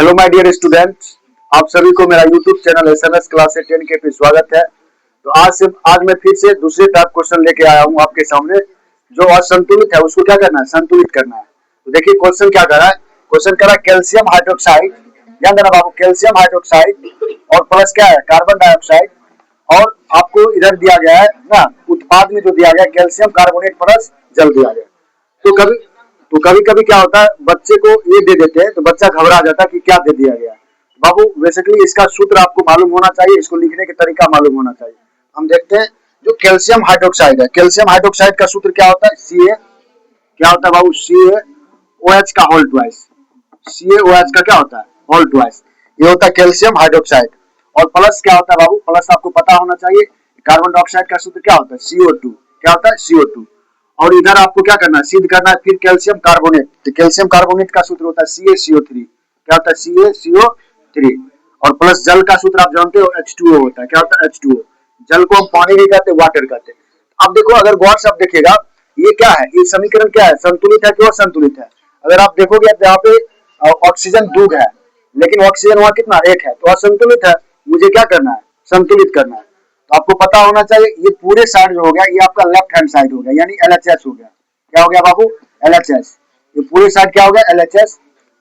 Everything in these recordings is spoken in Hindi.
हेलो माय डियर स्टूडेंट्स, आप सभी को मेरा यूट्यूब चैनल एसएमएस क्लास 10 के पे स्वागत है। तो आज मैं फिर से दूसरे टाइप क्वेश्चन लेके आया हूँ आपके सामने। जो असंतुलित है उसको क्या करना है, संतुलित करना है। तो देखिए क्वेश्चन क्या कर रहा है, क्वेश्चन कर रहा है कैल्शियम हाइड्रोक्साइड, ध्यान देना बाबू, कैल्शियम हाइड्रोक्साइड और प्लस क्या है, कार्बन डाइऑक्साइड। और आपको इधर दिया गया है ना, उत्पाद में जो दिया गया है कैल्शियम कार्बोनेट प्लस जल दिया गया। तो कभी कभी क्या होता है, बच्चे को ये दे देते हैं तो बच्चा घबरा जाता है कि क्या दे दिया गया। बाबू बेसिकली इसका सूत्र आपको मालूम होना चाहिए, इसको लिखने के तरीका मालूम होना चाहिए। हम देखते हैं जो कैल्शियम हाइड्रोक्साइड है, कैल्शियम हाइड्रोक्साइड का सूत्र क्या होता है, Ca क्या होता है बाबू, CaOH का होल ट्वाइस, CaOH का क्या होता है, होल ट्वाइस, ये होता है कैल्शियम हाइड्रोक्साइड। और प्लस क्या होता है बाबू, प्लस आपको पता होना चाहिए, कार्बन डाइऑक्साइड का सूत्र क्या होता है, CO2, क्या होता है CO2। और इधर आपको क्या करना है, सिद्ध करना है फिर कैल्शियम कार्बोनेट, तो कैल्शियम कार्बोनेट का सूत्र होता है CaCO3, क्या होता है CaCO3। और प्लस जल का सूत्र आप जानते हो H2O होता है, क्या होता है H2O। जल को हम पानी नहीं कहते, वाटर कहते हैं। अब देखो, अगर गौर से आप देखिएगा, ये क्या है, ये समीकरण क्या है, संतुलित है कि असंतुलित है। अगर आप देखोगे यहाँ पे ऑक्सीजन 2 है, लेकिन ऑक्सीजन वहां कितना, 1 है, तो असंतुलित है। मुझे क्या करना है, संतुलित करना है। तो आपको पता होना चाहिए, ये पूरे साइड जो हो गया ये आपका लेफ्ट हैंड साइड हो गया, यानी LHS हो गया। क्या हो गया बाबू, LHS। ये पूरे साइड क्या हो गया, LHS।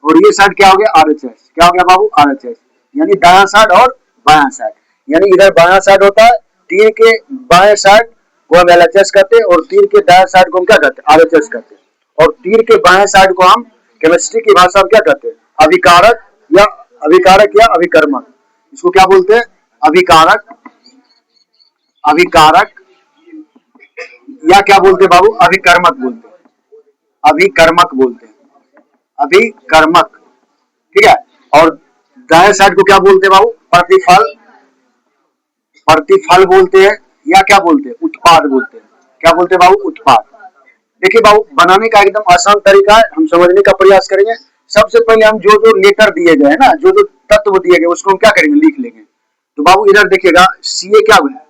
और ये साइड क्या हो गया, RHS। क्या हो गया बाबू, RHS, यानी दायां साइड और बायां साइड। यानी इधर बायां साइड होता है, तीर के बाएं साइड को हम LHS कहते हैं, और तीर के दाएं साइड को हम क्या कहते हैं, RHS कहते हैं। और तीर के बाएं साइड को हम केमिस्ट्री की भाषा में क्या कहते हैं, अभिकारक या अभिकर्मक। इसको क्या बोलते हैं, अभिकारक, अभिकारक या क्या बोलते हैं बाबू, अभिकर्मक बोलते हैं, अभिकर्मक बोलते हैं, अभिकर्मक, ठीक है। और दाएं साइड को क्या बोलते हैं बाबू, प्रतिफल, प्रतिफल बोलते हैं, या क्या बोलते हैं, उत्पाद बोलते हैं। क्या बोलते हैं बाबू, उत्पाद। देखिए बाबू, बनाने का एकदम आसान तरीका है, हम समझने का प्रयास करेंगे। सबसे पहले हम जो जो लेटर दिए गए ना, जो जो तत्व दिए गए उसको हम क्या करेंगे, लिख लेंगे। तो बाबू इधर देखिएगा, Ca क्या है,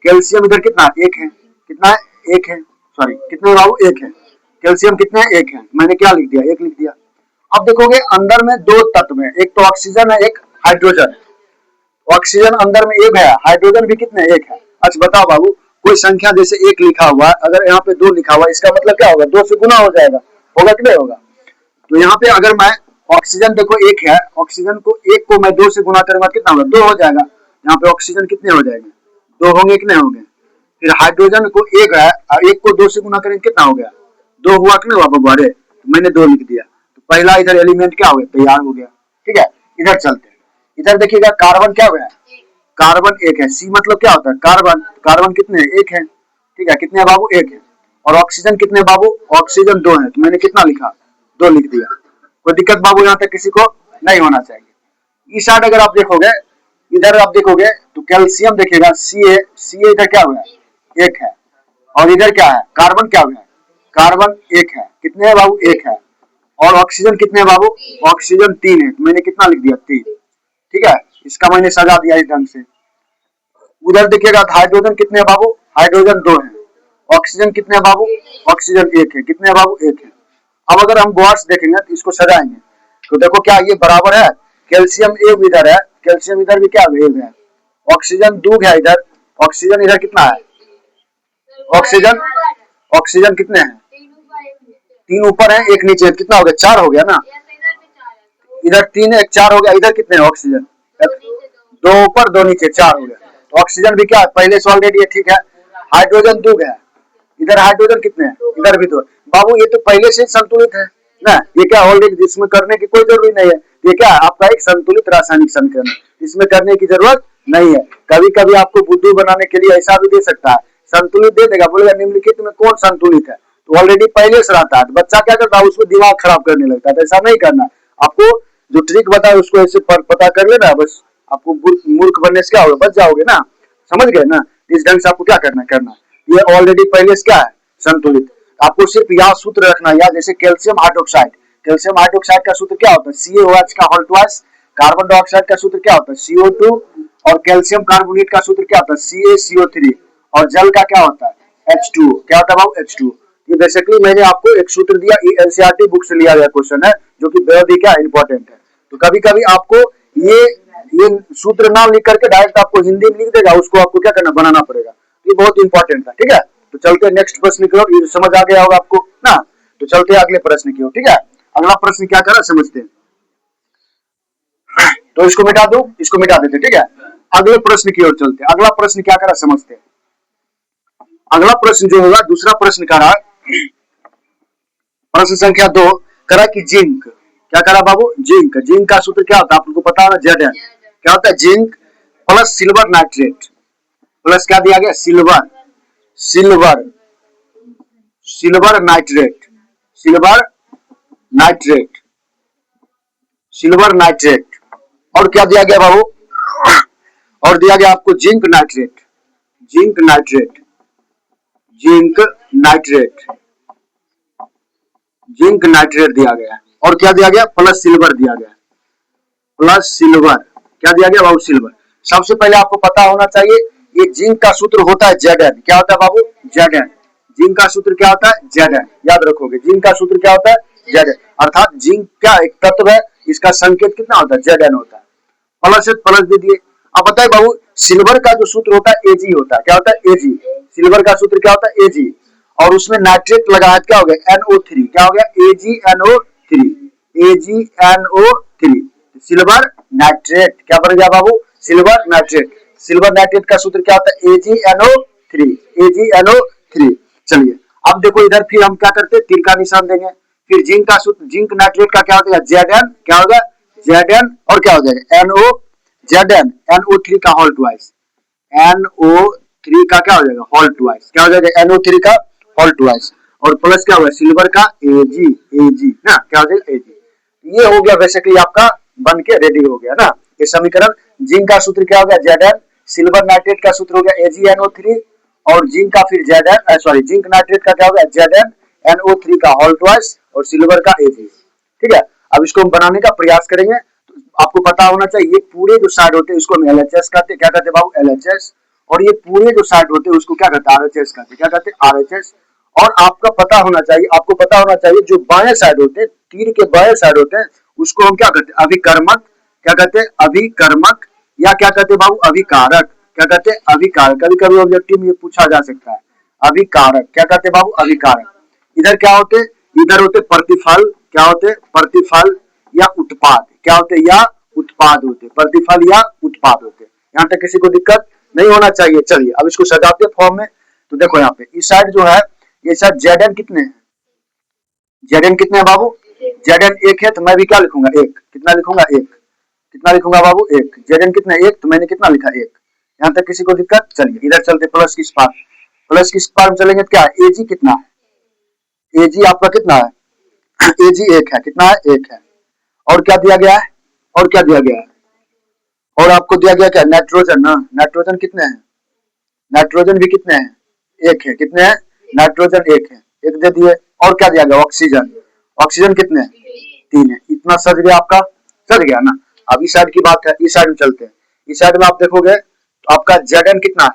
कैल्शियम इधर कितना, 1 है, कितना है, 1 है, सॉरी कितने बाबू, 1 है। कैल्शियम कितने, 1 है, मैंने क्या लिख दिया, 1 लिख दिया। अब देखोगे अंदर में 2 तत्व है, एक तो ऑक्सीजन है, एक हाइड्रोजन। ऑक्सीजन अंदर में 1 है, हाइड्रोजन भी कितने, 1 है। अच्छा बताओ बाबू, कोई संख्या जैसे 1 लिखा हुआ है, अगर यहाँ पे 2 लिखा हुआ है, इसका मतलब क्या होगा, 2 से गुना हो जाएगा, होगा कि नहीं होगा। तो यहाँ पे अगर मैं ऑक्सीजन देखो 1 है, ऑक्सीजन को 1 को मैं 2 से गुना करूंगा, कितना होगा, 2 हो जाएगा। यहाँ पे ऑक्सीजन कितने हो जाएंगे, 2 होंगे कि नहीं होंगे। फिर हाइड्रोजन को 1 है, 1 को 2 से गुना करेंगे, कितना हो गया, 2 हुआ कि नहीं हुआ बाबू, अरे मैंने 2 लिख दिया। तो पहला इधर एलिमेंट क्या हो गया, तैयार हो गया, ठीक है। इधर चलते हैं, इधर देखिएगा कार्बन क्या हो गया, कार्बन 1 है, C मतलब क्या होता है, कार्बन, कार्बन कितने, 1 है, ठीक है, कितने बाबू, 1 है। और ऑक्सीजन कितने बाबू, ऑक्सीजन 2 है, तो मैंने कितना लिखा, 2 लिख दिया। कोई दिक्कत बाबू यहाँ तक किसी को नहीं होना चाहिए। इस साइड अगर आप देखोगे, इधर आप देखोगे तो कैल्शियम देखिएगा, Ca इधर क्या हुआ है, 1 है। और इधर क्या है, कार्बन क्या हुआ है, कार्बन 1 है, कितने है बाबू, 1 है। और ऑक्सीजन कितने है बाबू, ऑक्सीजन 3 है, तो मैंने कितना लिख दिया, 3, ठीक है। इसका मैंने सजा दिया इस ढंग से। उधर देखिएगा हाइड्रोजन कितने है बाबू, हाइड्रोजन 2 है। ऑक्सीजन कितने है बाबू, ऑक्सीजन 1 है, कितने है बाबू, 1 है। अब अगर हम गौर से देखेंगे तो इसको सजाएंगे, तो देखो क्या ये बराबर है, कैल्शियम 1 इधर है, कैल्शियम इधर भी क्या 1 है। ऑक्सीजन 2 है इधर, ऑक्सीजन इधर कितना है, ऑक्सीजन, ऑक्सीजन कितने हैं, 3 ऊपर है 1 नीचे, कितना हो गया, 4 हो गया ना। इधर 3 है, 4 हो गया। इधर कितने हैं ऑक्सीजन, 2 ऊपर 2 नीचे, 4 हो गया। तो ऑक्सीजन भी क्या है, पहले से ऑलरेडी है, ठीक है। हाइड्रोजन 2 है, इधर हाइड्रोजन कितने हैं, इधर भी 2। बाबू ये तो पहले से संतुलित है ना, ये क्या ऑलरेडी, इसमें करने की कोई जरूरत नहीं है। ये क्या है, आपका एक संतुलित रासायनिक समीकरण है, इसमें करने की जरूरत नहीं है। कभी कभी आपको बुद्धू बनाने के लिए ऐसा भी दे सकता है, संतुलित दे देगा, बोलेगा निम्नलिखित में कौन संतुलित है, तो ऑलरेडी पहले से रहता है। बच्चा क्या करता है, उसको दिमाग खराब करने लगता है, तो ऐसा नहीं करना। आपको जो ट्रिक बताए उसको ऐसे पता कर लेना, बस आपको मूर्ख बनने से क्या होगा, बच जाओगे ना, समझ गए ना। इस ढंग से आपको क्या करना, ये ऑलरेडी पहले से क्या है, संतुलित। आपको सिर्फ यह सूत्र रखना है, जैसे कैल्शियम हाइड्रोक्साइड, कैल्शियम हाइड्रोक्साइड का सूत्र क्या होता है, CaOH का होल ट्वाइस। कार्बन डाइऑक्साइड का सूत्र क्या होता है, CO2। और कैल्शियम कार्बोनेट का सूत्र क्या होता है, CaCO3। और जल का क्या होता है, H2O। क्या होता है बाबू, H2O। ये बेसिकली मैंने आपको एक सूत्र दिया, ये NCERT बुक से लिया गया क्वेश्चन है, जो कि बहुत ही क्या इंपॉर्टेंट है। तो कभी कभी आपको ये ये सूत्र नाम लिख करके डायरेक्ट आपको हिंदी में लिख देगा, उसको आपको क्या करना, बनाना पड़ेगा। ये बहुत इंपॉर्टेंट था, ठीक है। तो चलते नेक्स्ट प्रश्न की ओर, ये समझ आ गया होगा आपको ना। तो चलते अगले प्रश्न की ओर, ठीक है। अगला प्रश्न क्या करा समझते हैं। तो इसको मिटा दो, इसको मिटा देते, ठीक है। अगले प्रश्न की ओर चलते, अगला प्रश्न क्या करा समझते हैं। अगला प्रश्न जो होगा, दूसरा प्रश्न करा, प्रश्न संख्या 2 करा कि जिंक, क्या करा बाबू, जिंक। जिंक का सूत्र क्या होता है, आप लोगों को पता होगा, Zn। क्या होता है, zinc plus silver nitrate, plus क्या दिया गया, silver, silver, silver nitrate, silver nitrate, silver nitrate. और क्या दिया गया बाबू, और दिया गया आपको zinc nitrate, zinc nitrate, zinc nitrate, zinc nitrate दिया गया। और क्या दिया गया, प्लस सिल्वर दिया गया, प्लस सिल्वर। क्या दिया गया बाबू, सिल्वर। सबसे पहले आपको पता होना चाहिए, ये जिंक का सूत्र होता है Zn। क्या होता है बाबू, Zn। जिंक का सूत्र क्या होता है, Zn। याद रखोगे, जिंक का सूत्र क्या होता है, Zn। अर्थात जिंक क्या एक तत्व है, इसका संकेत कितना होता है, Zn होता है। प्लस से प्लस दे दिए। अब बताइए बाबू, सिल्वर का जो सूत्र होता है Ag होता है। क्या होता है, Ag। सिल्वर का सूत्र क्या होता है, Ag। और उसमें नाइट्रेट लगाया, क्या हो गया, NO3। क्या हो गया, AgNO3, AgNO3, सिल्वर नाइट्रेट। क्या बन गया बाबू, सिल्वर नाइट्रेट। सिल्वर नाइट्रेट का सूत्र क्या होता है, AgNO3, AgNO3। चलिए अब देखो इधर, फिर हम क्या करते हैं, तीर का निशान देंगे। फिर जिंक का सूत्र, जिंक नाइट्रेट का क्या होता है, Zn। क्या होगा, Zn। और क्या हो जाएगा, NO, Zn, NO3 का होल ट्वाइस, NO3 का क्या हो जाएगा, होल ट्वाइस। क्या हो जाएगा, NO3 का होल ट्वाइस। और प्लस क्या होगा, सिल्वर का Ag, Ag ना, क्या हो जाएगा, Ag। ये हो गया बेसिकली आपका, बन के रेडी हो गया ना ये समीकरण। जिंक का सूत्र क्या हो गया, Zn। सिल्वर नाइट्रेट का सूत्र हो गया AgNO3। और जिंक का फिर Zn, सॉरी जिंक नाइट्रेट का क्या हो गया, Zn, NO3 का होल ट्वाइस, और सिल्वर का Ag। ठीक है, अब इसको हम बनाने का प्रयास करेंगे। तो आपको पता होना चाहिए, ये पूरे जो साइड होते हैं उसको हम LHS कहते हैं। क्या कहते हैं बाबू, LHS। और ये पूरे जो साइड होते हैं उसको क्या कहते हैं, RHS कहते हैं। क्या कहते हैं, RHS। और आपका पता होना चाहिए, आपको पता होना चाहिए, जो बाएं साइड होते हैं, तीर के बाएं साइड होते हैं, उसको हम क्या कहते हैं, अभिकर्मक। क्या कहते हैं, अभिकर्मक। या क्या कहते हैं बाबू, अभिकारक। क्या कहते हैं, अभिकारक। कभी कभी ऑब्जेक्टिव में पूछा जा सकता है, अभिकारक। क्या कहते हैं बाबू, अभिकारक। इधर क्या होते, इधर होते प्रतिफल। क्या होते, प्रतिफल या उत्पाद। क्या होते, या उत्पाद होते, प्रतिफल या उत्पाद होते। यहाँ तक किसी को दिक्कत नहीं होना चाहिए। चलिए अब इसको सजाते फॉर्म में। तो देखो यहाँ पे इस साइड जो है, ये साइड Zn कितने हैं, Zn कितने हैं बाबू, Zn 1 है, तो मैं भी क्या लिखूंगा, 1। कितना लिखूंगा, 1। कितना लिखूंगा बाबू, 1। Zn कितना, 1, तो मैंने कितना लिखा, 1। यहाँ तक किसी को दिक्कत। चलिए इधर चलते, प्लस की पार, प्लस की पार में चलेंगे तो क्या है, Ag कितना है, Ag आपका कितना है, Ag 1 है। कितना है, 1 है। और क्या दिया गया है, और क्या दिया गया है, और आपको दिया गया क्या, नाइट्रोजन ना। नाइट्रोजन कितने हैं, नाइट्रोजन भी कितने हैं, 1 है। कितने हैं, नाइट्रोजन 1 है, 1 दे दिए। और क्या दिया गया, ऑक्सीजन। ऑक्सीजन कितने हैं, 3 है। इतना सज गया आपका, सज गया ना। अब इस साइड की बात है, इस साइड में चलते हैं। इस साइड में आप देखोगे तो आपका Zn कितना है,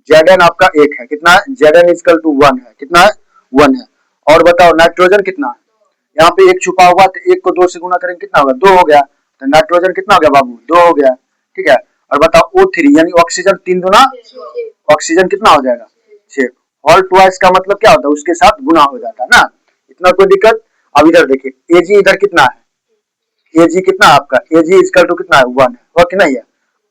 Zn आपका 1 है। कितना है, Zn इक्वल टू 1 है। कितना है, 1 है। और बताओ नाइट्रोजन कितना है, यहाँ पे 1 छुपा हुआ, तो 1 को 2 से गुना करेंगे कितना होगा, 2 हो गया। तो नाइट्रोजन कितना हो गया बाबू, 2 हो गया। ठीक है। और बताओ O3 यानी ऑक्सीजन 3 गुना, ऑक्सीजन कितना हो जाएगा, 6। होल ट्वाइस का मतलब क्या होता है, उसके साथ गुना हो जाता है ना। इतना कोई दिक्कत। अब इधर देखिए, Ag इधर कितना है, Ag कितना है आपका, Ag इक्वल टू कितना है, 1 है, वो कि नहीं है।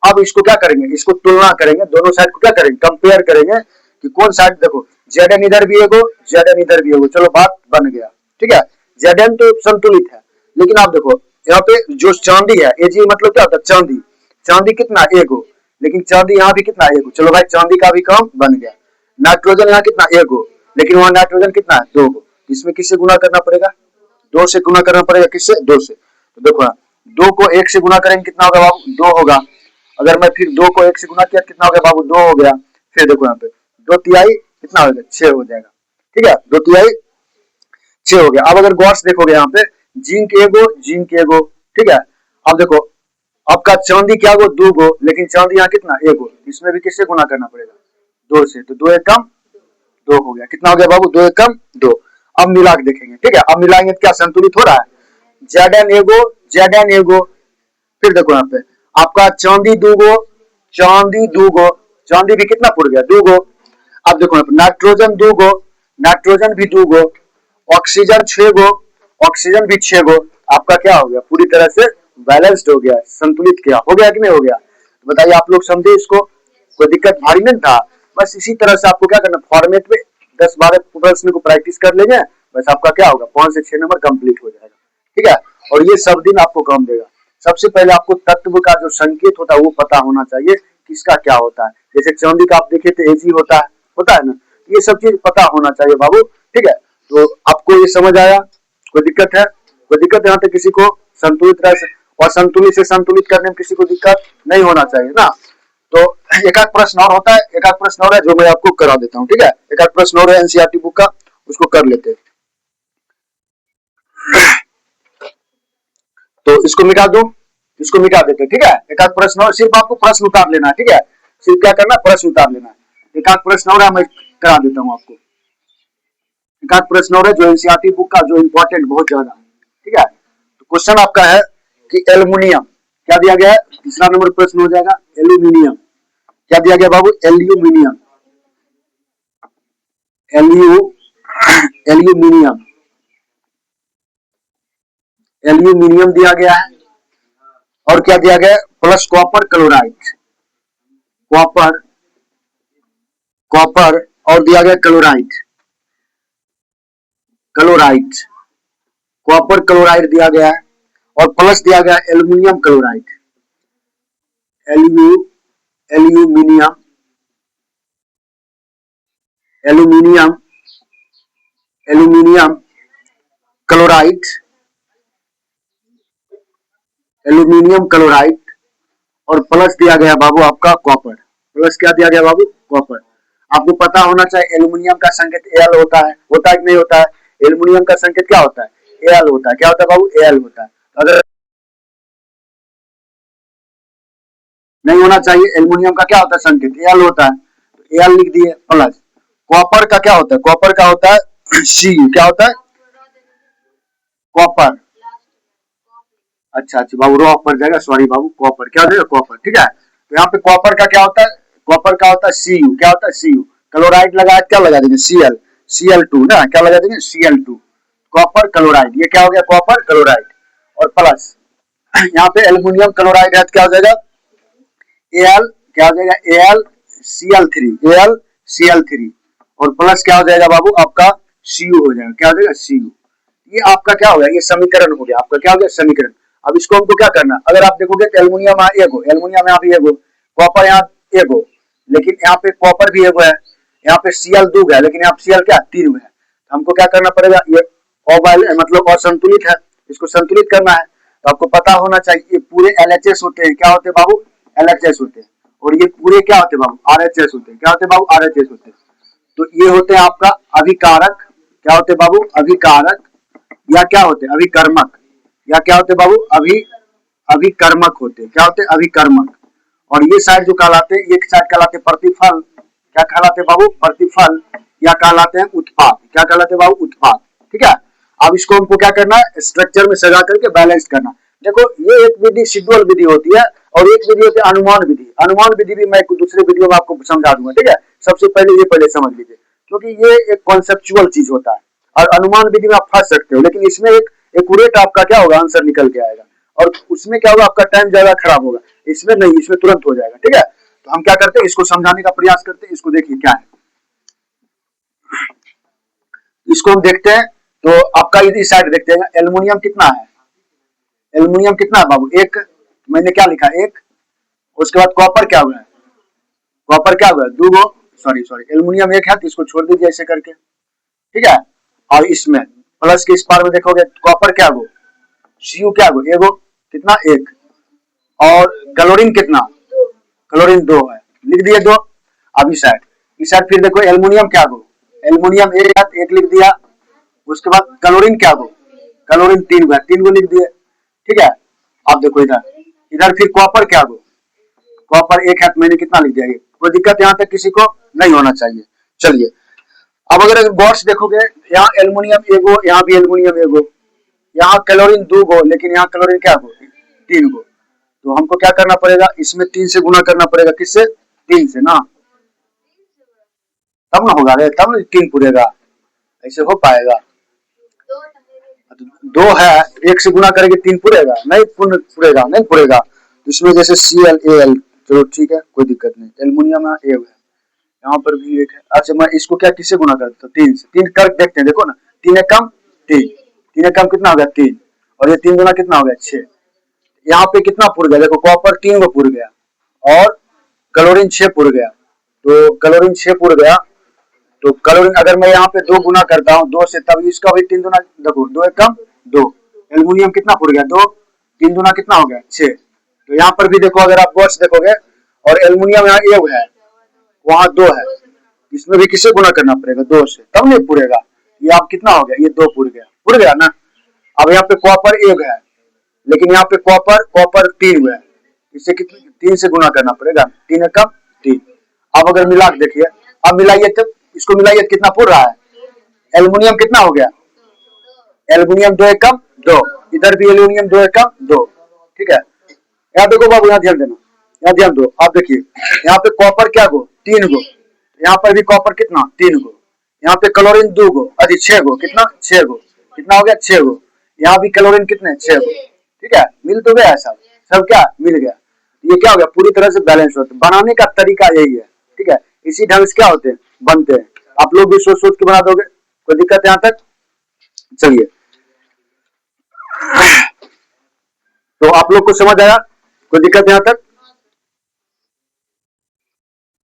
अब इसको क्या करेंगे, इसको तुलना करेंगे, दोनों साइड को क्या करेंगे, कंपेयर करेंगे कि कौन साइड। देखो Zn इधर भी एगो, Zn इधर भी एगो, चलो बात बन गया। ठीक है, Zn तो संतुलित है, लेकिन आप देखो यहाँ पे जो चांदी है, Ag मतलब क्या होता है, चांदी। चांदी कितना, एगो, लेकिन चांदी यहाँ भी कितना, एगो। चलो भाई चांदी का भी काम बन गया। नाइट्रोजन यहाँ कितना, एगो, लेकिन वहाँ नाइट्रोजन कितना है, 2 गो। इसमें किससे गुना करना पड़ेगा, 2 से गुना करना पड़ेगा। किससे, 2 से। तो देखो 2 को 1 से गुना करेंगे कितना होगा बाबू, 2 होगा। अगर मैं फिर 2 को 1 से गुना किया कितना हो गया बाबू, 2 हो गया। फिर देखो यहाँ पे 2 तिहाई कितना हो गया, 6 हो जाएगा। ठीक है, 2 तिहाई 6 हो गया। अब अगर गौर से देखोगे यहाँ पे, जिंक एगो, जिंक एगो। ठीक है, अब देखो आपका चांदी क्या गो, 2 गो, लेकिन चांदी यहाँ कितना, एगो। इसमें भी किससे गुना करना पड़ेगा, 2 से। तो 2 एक कम 2 हो गया। कितना हो गया बाबू, 2 एक कम 2। अब मिला के देखेंगे। ठीक है, अब मिलाएंगे तो क्या संतुलित हो रहा है, Zn एगो, Zn एगो। फिर देखो यहाँ पे आपका चांदी दूगो, चांदी दूगो, चांदी भी कितना फुट गया, दूगो। अब देखो यहाँ पे नाइट्रोजन दूगो, नाइट्रोजन भी दूगो, ऑक्सीजन 6 गो, ऑक्सीजन भी 6 गो। आपका क्या हो गया, पूरी तरह से बैलेंस्ड हो गया, संतुलित किया, हो गया कि नहीं हो गया, तो बताइए आप लोग समझे इसको, कोई दिक्कत भारी नहीं था। बस इसी तरह से आपको क्या करना, फॉर्मेट में 10-12 प्रश्न को प्रैक्टिस कर लेंगे, बस आपका क्या होगा 5 से 6 नंबर कंप्लीट हो जाएगा। ठीक है, और ये सब दिन आपको काम देगा। सबसे पहले आपको तत्व का जो संकेत होता है वो पता होना चाहिए, किसका क्या होता है। जैसे चांदी का आप देखे तो Ag होता है ना, ये सब चीज पता होना चाहिए बाबू। ठीक है, तो आपको ये समझ आया, कोई दिक्कत है, कोई दिक्कत यहाँ पे किसी को, संतुलित रह और संतुलित से संतुलित करने में किसी को दिक्कत नहीं होना चाहिए ना। तो एक आध प्रश्न और होता है, एक आध प्रश्न और है जो मैं आपको करा देता हूँ। ठीक है, एक आध प्रश्न और है एनसीईआरटी बुक का, उसको कर लेते हैं। तो इसको मिटा दो, इसको मिटा देते हैं। ठीक है, एक आध प्रश्न और, सिर्फ आपको प्रश्न उतार लेना है। ठीक है, सिर्फ क्या करना है, प्रश्न उतार लेना है। एक आध प्रश्न और है, मैं करा देता हूँ आपको। एक आध प्रश्न और है जो एनसीईआरटी बुक का, जो इम्पोर्टेंट बहुत ज्यादा। ठीक है, तो क्वेश्चन आपका है कि एल्युमिनियम क्या दिया गया है, तीसरा नंबर प्रश्न हो जाएगा। एल्यूमिनियम क्या दिया गया बाबू, एल्यूमिनियम, एल्यूमिनियम, एल्यूमिनियम दिया गया है। और क्या दिया गया है, plus copper chloride, copper, copper, और दिया गया क्लोराइड, क्लोराइड, कॉपर क्लोराइड दिया गया है। और प्लस दिया गया aluminium chloride, aluminium, aluminium, aluminium chloride, aluminium chloride, और प्लस दिया गया बाबू आपका कॉपर। प्लस क्या दिया गया बाबू, कॉपर। आपको पता होना चाहिए एल्यूमिनियम का संकेत एल होता है कि नहीं होता है। एल्यूमिनियम का संकेत क्या होता है, एल होता है। क्या होता है बाबू, एल होता है। अगर नहीं होना चाहिए, एल्यूमिनियम का क्या होता है संकेत, एल होता है, तो एल लिख दिए। प्लस कॉपर का क्या होता है, कॉपर का होता है सी, क्या होता है, कॉपर। अच्छा बाबू रो पड़ जाएगा, सॉरी बाबू, कॉपर क्या हो जाएगा, कॉपर। ठीक है, तो यहाँ पे कॉपर का क्या होता है, कॉपर का होता है Cu, क्या होता है Cu। क्लोराइड लगाया, क्या लगा देंगे, Cl2 ना, क्या लगा देंगे, Cl2, कॉपर क्लोराइड। ये क्या हो गया, कॉपर क्लोराइड। और प्लस यहाँ पे एल्यूमिनियम क्लोराइड है, क्या हो जाएगा, Al, क्या हो जाएगा, AlCl3, AlCl3। और प्लस क्या हो जाएगा बाबू आपका Cu हो जाएगा, क्या हो जाएगा, Cu। ये आपका क्या हो गया, ये समीकरण हो गया आपका, क्या हो गया, समीकरण। अब इसको हमको क्या करना, अगर आप देखोगे तो एल्यूमिनियम एगो, एल्यूमिनियम यहाँ भी एगो, कॉपर यहाँ एगो, लेकिन यहाँ पे कॉपर भी एगो है, यहाँ पे Cl2 है, लेकिन यहाँ पे Cl क्या 3 है। हमको क्या करना पड़ेगा, ये मतलब असंतुलित है, इसको संतुलित करना है। तो आपको पता होना चाहिए ये पूरे LHS होते हैं, क्या होते हैं बाबू, LHS होते हैं। और ये पूरे क्या होते हैं बाबू, RHS होते हैं, क्या होते हैं बाबू, RHS होते हैं। तो ये होते हैं आपका अभिकारक, क्या होते हैं बाबू, अभिकारक, या क्या होते हैं अभिकर्मक, या क्या होते बाबू, अभिकर्मक होते, क्या होते अभिकर्मक। और ये साइड जो कहलाते हैं, एक साइड कहलाते प्रतिफल, क्या कहलाते बाबू, प्रतिफल, या कहलाते हैं उत्पाद, क्या कहलाते बाबू, उत्पाद। ठीक है, अब इसको हमको क्या करना है, स्ट्रक्चर में सजा करके बैलेंस करना। देखो ये एक विधि शेड्यूल विधि होती है, और एक विधि होती है अनुमान विधि। अनुमान विधि भी मैं दूसरे वीडियो में आपको समझा दूंगा। ठीक है, सबसे पहले ये पहले समझ लीजिए, क्योंकि ये एक कॉन्सेप्चुअल चीज होता है, और अनुमान विधि में आप फंस सकते हो, लेकिन इसमें एक एक्यूरेट आपका क्या होगा, आंसर निकल के आएगा। और उसमें क्या होगा, आपका टाइम ज्यादा खराब होगा, इसमें नहीं, इसमें तुरंत हो जाएगा। ठीक है, तो हम क्या करते हैं, इसको समझाने का प्रयास करते हैं। इसको देखिए क्या है, इसको हम देखते हैं। तो आपका इस साइड देखते हैं, एल्यूमिनियम कितना है, एल्यूमिनियम कितना है बाबू, एक, मैंने क्या लिखा, एक। उसके बाद कॉपर क्या हुआ है, कॉपर क्या हुआ है, दो गो, सॉरी एल्यूमिनियम एक है, तो इसको छोड़ दीजिए ऐसे करके। ठीक है, और इसमें प्लस के इस पार में देखोगे कॉपर क्या गो, Cu क्या गो, एगो, कितना, एक। और क्लोरीन कितना, क्लोरीन 2 है, लिख दिए 2। अब इस साइड फिर देखो एल्यूमिनियम क्या गो, एल्यूमिनियम एक लिख दिया। उसके बाद क्लोरीन क्या गो, क्लोरीन 3 गो, 3 गो लिख दिए। ठीक है, अब देखो इधर, इधर फिर कॉपर क्या गो, कॉपर एक है, तो मैंने कितना लिख दिया, ये कोई दिक्कत यहाँ तक किसी को नहीं होना चाहिए। चलिए, अब अगर गौर से देखोगे, यहाँ एल्यूमिनियम एगो, यहाँ भी एल्यूमिनियम एगो, यहाँ कैलोरीन 2 गो, लेकिन यहाँ कैलोरीन क्या गो, 3 गो। तो हमको क्या करना पड़ेगा, इसमें 3 से गुना करना पड़ेगा, किससे, 3 से ना, तब ना होगा रे, तब ना 3 पूरेगा, ऐसे हो पाएगा। 2 है, 1 से गुना करेंगे 3 पूरेगा, नहीं पूरेगा, नहीं पूरेगा। तो इसमें जैसे ClAl, चलो ठीक है, कोई दिक्कत नहीं, एल्युमिनियम यहाँ ए है, यहाँ पर भी 1 है। अच्छा मैं इसको क्या किससे गुना करता हूँ, 3 से, 3 कर देखते हैं, देखो ना, 3 एक कम 3, 3 एक कम कितना हो गया 3, और ये 3 गुना कितना हो गया 6। यहाँ पे कितना पुर गया, देखो कॉपर 3 गो पुर गया और क्लोरीन 6 पुर गया। तो क्लोरीन 6 पुर गया, तो क्लोरीन अगर मैं यहाँ पे 2 गुना करता हूँ 2 से, तब इसका भी 3 गुना, देखो 2 एक कम 2, एल्युमिनियम कितना पुर गया 2, 3 गुना कितना हो गया 6। तो यहाँ पर भी देखो, अगर आप गौर से देखोगे, और एल्युमिनियम यहाँ 1 है, वहाँ 2 है, इसमें भी किसे गुना करना पड़ेगा 2 से, तब नहीं पुरेगा। ये आप कितना हो गया, ये 2 पुर गया ना। अब यहाँ पे कॉपर 1 है, लेकिन यहाँ पे कॉपर 3 हुआ है, इससे कितने 3 से गुना करना पड़ेगा, 3 एक कम 3। अब अगर मिला के देखिए, अब मिलाइए, तो इसको मिलाइए कितना पुर रहा है, एल्युमिनियम कितना हो गया, एल्युमिनियम 2 एक कम 2, इधर भी एल्युमिनियम 2 एक कम 2, ठीक है। यहाँ देखो बाबू, यहाँ ध्यान देना, यहाँ ध्यान दो, आप देखिए यहाँ पे कॉपर क्या गो 3 गो, यहाँ पर भी कॉपर कितना 3 गो, यहाँ पे क्लोरीन 2 गो, अरे 6 गो, कितना 6 गो, कितना हो गया 6 गो, यहाँ भी क्लोरीन कितने 6 गो, ठीक है, मिल तो गया सब, सब क्या मिल गया। ये क्या हो गया, पूरी तरह से बैलेंस होता है। बनाने का तरीका यही है, ठीक है, इसी ढंग से क्या होते हैं, बनते हैं। आप लोग भी सोच सोच के बना दोगे, कोई दिक्कत यहाँ तक। चलिए, तो आप लोग को समझ आया, कोई दिक्कत यहाँ तक।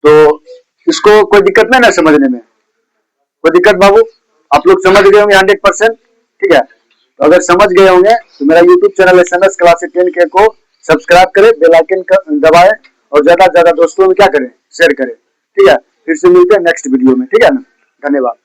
तो इसको कोई दिक्कत नहीं ना समझने में, कोई दिक्कत बाबू, आप लोग समझ गए होंगे 100%, ठीक है। तो अगर समझ गए होंगे तो मेरा YouTube channel SMS classes 10K को सब्सक्राइब करें, बेल आइकन दबाएं, और ज्यादा से ज्यादा दोस्तों में क्या करें, शेयर करें, ठीक है। फिर से मिलते हैं नेक्स्ट वीडियो में, ठीक है ना, धन्यवाद।